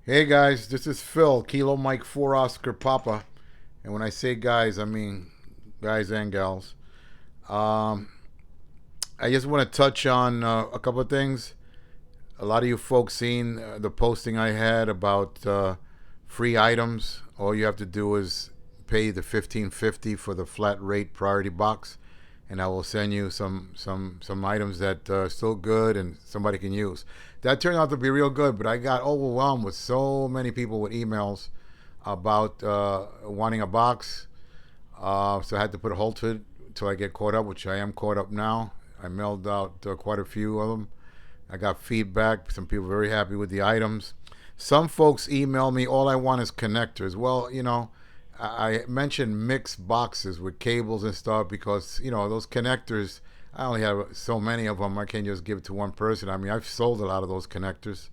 Hey guys, this is Phil, Kilo Mike 4 Oscar Papa. And when I say guys, I mean guys and gals. Um, I just want to touch on a couple of things. A lot of you folks seen the posting I had about free items. All you have to do is pay the $15.50 for the flat rate priority box, and I will send you some items that are still good and somebody can use. That turned out to be real good, but I got overwhelmed with so many people with emails about wanting a box, so I had to put a hold to it until I get caught up, which I am caught up now. I mailed out quite a few of them. I got feedback. Some people very happy with the items. Some folks email me, all I want is connectors. Well, I mentioned mixed boxes with cables and stuff because, those connectors, I only have so many of them. I can't just give it to one person. I mean, I've sold a lot of those connectors,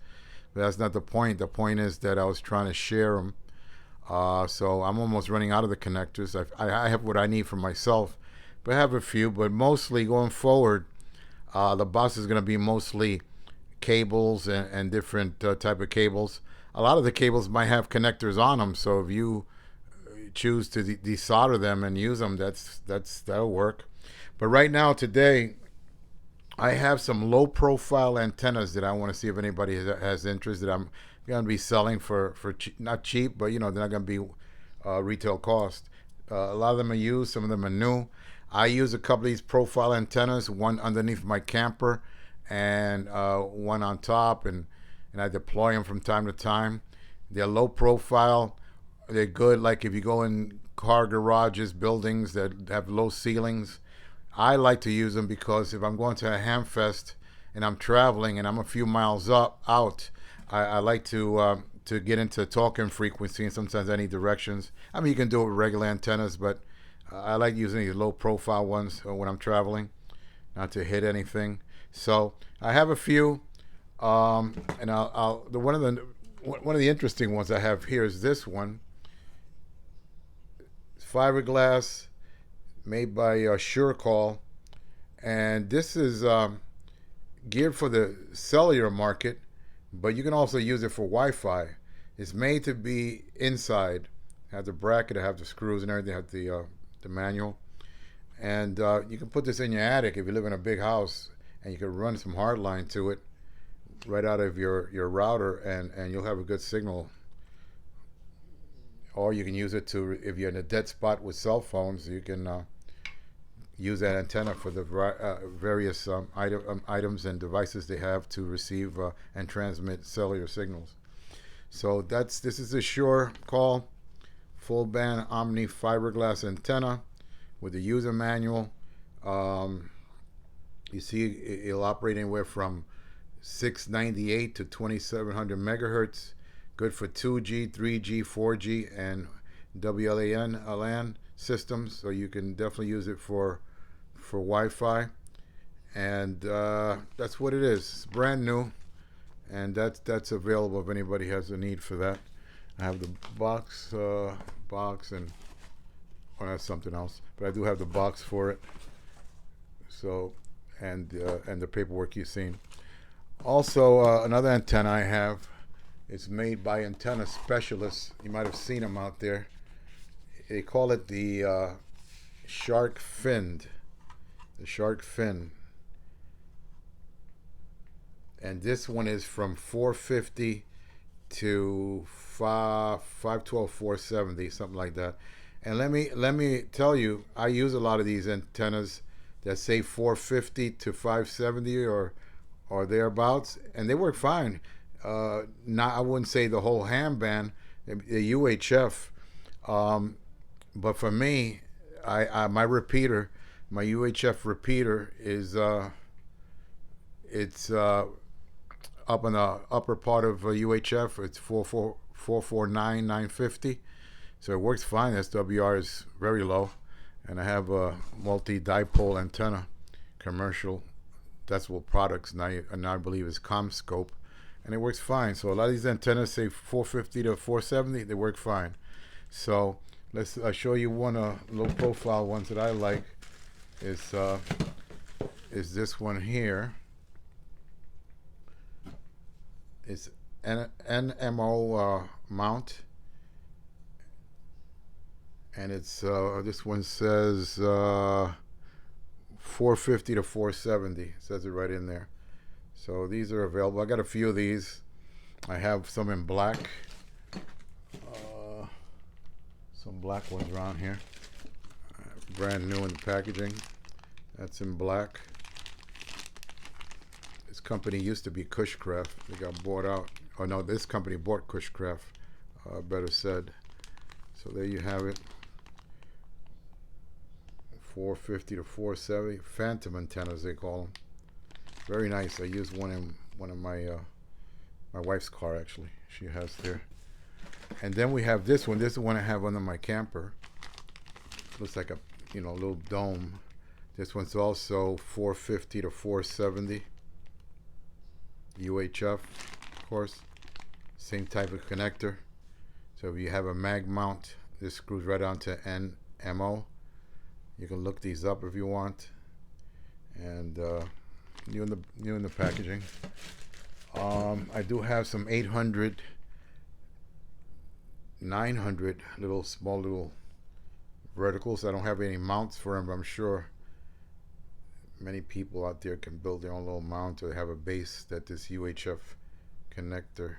but that's not the point. The point is that I was trying to share them. So I'm almost running out of the connectors. I have what I need for myself, but I have a few. But mostly going forward, the box is going to be mostly cables and different type of cables. A lot of the cables might have connectors on them, so if you choose to desolder them and use them, that'll work. But right now, today, I have some low profile antennas that I want to see if anybody has interest that I'm going to be selling for not cheap, but they're not going to be retail cost. A lot of them are used, some of them are new. I use a couple of these profile antennas, one underneath my camper and one on top, and I deploy them from time to time. They're low profile. They're good, like if you go in car garages, buildings that have low ceilings. I like to use them because if I'm going to a ham fest and I'm traveling and I'm a few miles up out, I like to get into talking frequency, and sometimes I need directions. I mean, you can do it with regular antennas, but I like using these low profile ones when I'm traveling, not to hit anything. So I have a few, and one of the interesting ones I have here is this one. It's fiberglass, made by SureCall, and this is geared for the cellular market, but you can also use it for Wi-Fi. It's made to be inside. Have the bracket, have the screws and everything, have the manual, and you can put this in your attic if you live in a big house, and you can run some hardline to it right out of your router, and you'll have a good signal. Or you can use it to, if you're in a dead spot with cell phones, you can use that antenna for the various items and devices they have to receive and transmit cellular signals. So this is a SureCall full band Omni fiberglass antenna with the user manual. Um, you see, it'll operate anywhere from 698 to 2700 megahertz. Good for 2G, 3G, 4G, and WLAN LAN systems. So you can definitely use it for Wi-Fi, and that's what it is. It's brand new, and that's available if anybody has a need for that. I have the box, and well, that's something else, but I do have the box for it. So, and the paperwork you've seen. Also, another antenna I have. It's made by antenna specialists. You might have seen them out there. They call it the shark fin. The shark fin. And this one is from 450 to 512, 470, something like that. And let me tell you, I use a lot of these antennas that say 450 to 570 or thereabouts, and they work fine. Not, I wouldn't say the whole ham band, the UHF, but for me, my repeater, my UHF repeater is it's up in the upper part of UHF. It's 449,950, so it works fine. SWR is very low, and I have a multi-dipole antenna, commercial decibel products, and I believe it's ComScope, and it works fine. So a lot of these antennas say 450 to 470, they work fine. So let's show you one low profile ones that I like. Is this one here. It's NMO mount, and it's this one says 450 to 470. It says it right in there. So these are available. I got a few of these. I have some in black. Some black ones around here. Brand new in the packaging. That's in black. This company used to be Cushcraft. They got bought out. Oh no, this company bought Cushcraft, better said. So there you have it. 450 to 470. Phantom antennas, they call them. Very nice. I used one in one of my wife's car, actually. She has there. And then we have this one. This is the one I have under my camper. Looks like a little dome. This one's also 450 to 470. UHF, of course. Same type of connector. So if you have a mag mount, this screws right onto NMO. You can look these up if you want. And new in the packaging. I do have some 800, 900 small little verticals. I don't have any mounts for them, but I'm sure many people out there can build their own little mount or have a base that this UHF connector,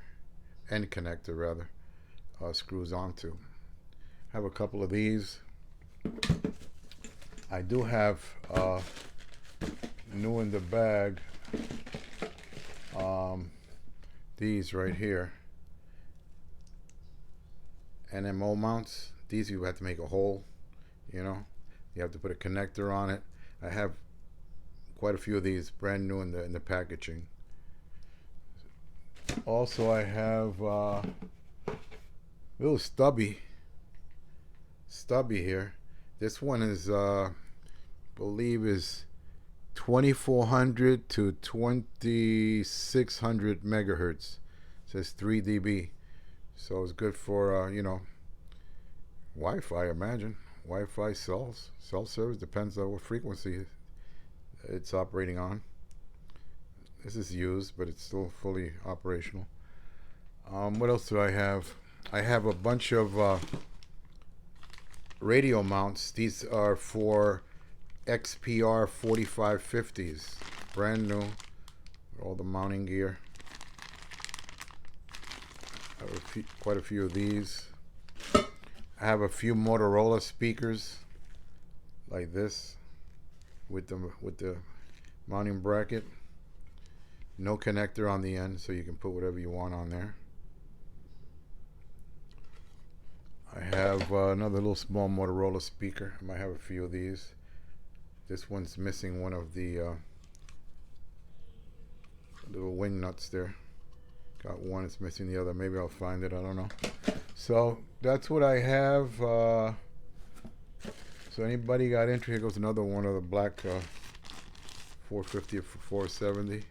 end connector rather, screws onto. I have a couple of these. I do have new in the bag, these right here, NMO mounts. These you have to make a hole, you have to put a connector on it. I have quite a few of these brand new in the packaging. Also I have little stubby here. This one is believe is 2400 to 2600 megahertz. It says 3 dB, so it's good for Wi-Fi. I imagine Wi-Fi cell service, depends on what frequency it's operating on. This is used, but it's still fully operational. What else do I have? I have a bunch of radio mounts. These are for XPR 4550s, brand new, all the mounting gear. I have quite a few of these. I have a few Motorola speakers like this with the mounting bracket. No connector on the end, so you can put whatever you want on there. I have another little small Motorola speaker. I might have a few of these. This one's missing one of the little wing nuts there. Got one, it's missing the other. Maybe I'll find it, I don't know. So that's what I have. So anybody got interested? Here goes another one of the black 450 for 470.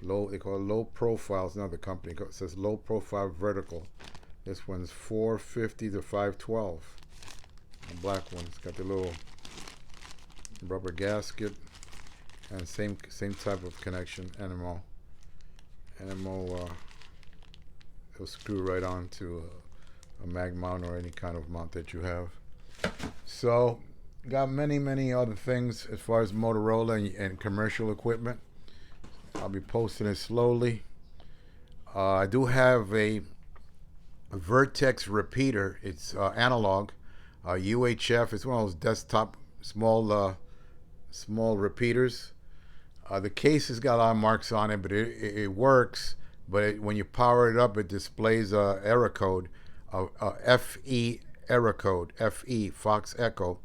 They call it low profile. It's another company. It says low profile vertical. This one's 450 to 512. The black one. It's got the little rubber gasket and same type of connection. NMO. It'll screw right on to a mag mount or any kind of mount that you have. So got many other things as far as Motorola and commercial equipment. I'll be posting it slowly. I do have a Vertex repeater. It's analog, UHF. It's one of those desktop small repeaters. The case has got a lot of marks on it, but it works. But when you power it up, it displays a error code, FE error code, FE Fox Echo.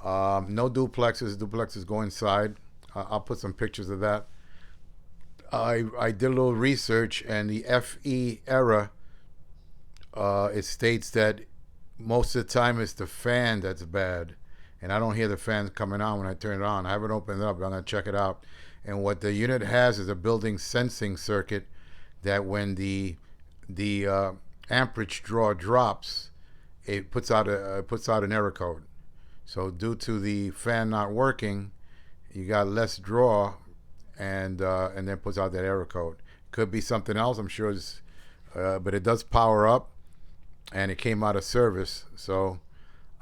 No duplexes. Duplexes go inside. I'll put some pictures of that. I did a little research, and the FE error, it states that most of the time it's the fan that's bad, and I don't hear the fans coming on when I turn it on. I haven't opened it up, but I'm gonna check it out. And what the unit has is a built-in sensing circuit that when the amperage draw drops, it puts out an error code. So due to the fan not working, you got less draw, and then puts out that error code. Could be something else. I'm sure it's, but it does power up, and it came out of service. So,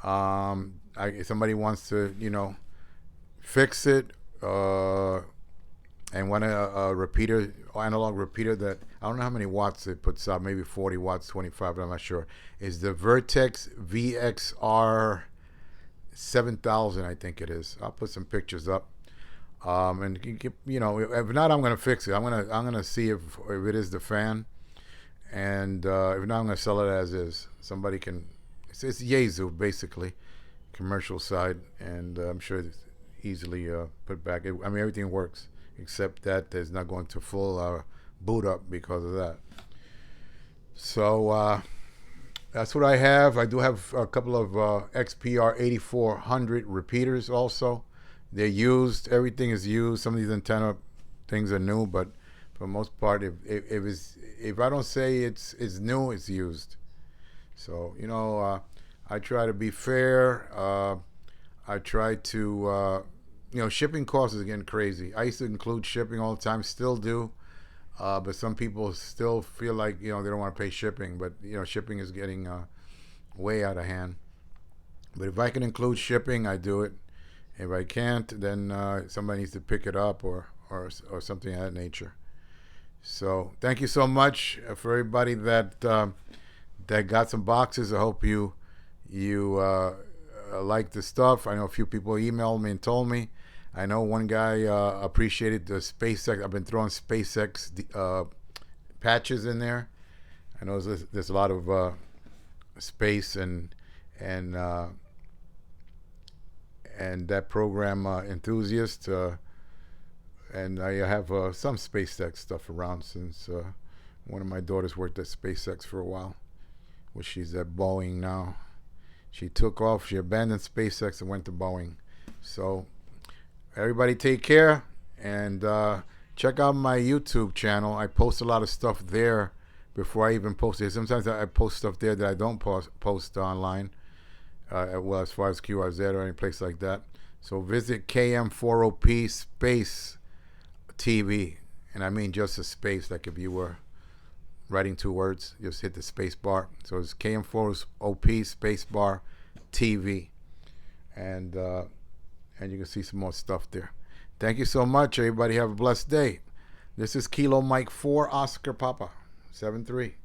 if somebody wants to, fix it, and want a repeater, analog repeater that I don't know how many watts it puts out, maybe 40 watts, 25, but I'm not sure. Is the Vertex VXR 7000, I think it is. I'll put some pictures up. And if not, I'm gonna fix it. I'm gonna see if it is the fan, and if not, I'm gonna sell it as is. Somebody can. It's Yaesu basically, commercial side, and I'm sure it's easily put back. I mean, everything works except that there's not going to full boot up because of that. So that's what I have. I do have a couple of XPR 8400 repeaters also. They're used. Everything is used. Some of these antenna things are new, but for the most part, if I don't say it's new, it's used. So I try to be fair. I try to shipping costs is getting crazy. I used to include shipping all the time, still do, but some people still feel like they don't want to pay shipping. But shipping is getting way out of hand. But if I can include shipping, I do it. If I can't, then somebody needs to pick it up or something of that nature. So thank you so much for everybody that got some boxes. I hope you like the stuff. I know a few people emailed me and told me. I know one guy appreciated the SpaceX. I've been throwing SpaceX patches in there. I know there's a lot of space and that program enthusiast, and I have some SpaceX stuff around since one of my daughters worked at SpaceX for a while, which she's at Boeing now. She took off, she abandoned SpaceX and went to Boeing. So everybody take care, and check out my YouTube channel. I post a lot of stuff there before I even post it. Sometimes I post stuff there that I don't post online. As far as QRZ or any place like that. So visit KM40P Space TV, and I mean just a space, like if you were writing two words, just hit the space bar. So it's KM40P Space Bar TV, and you can see some more stuff there. Thank you so much, everybody. Have a blessed day. This is Kilo Mike 4 Oscar Papa 73.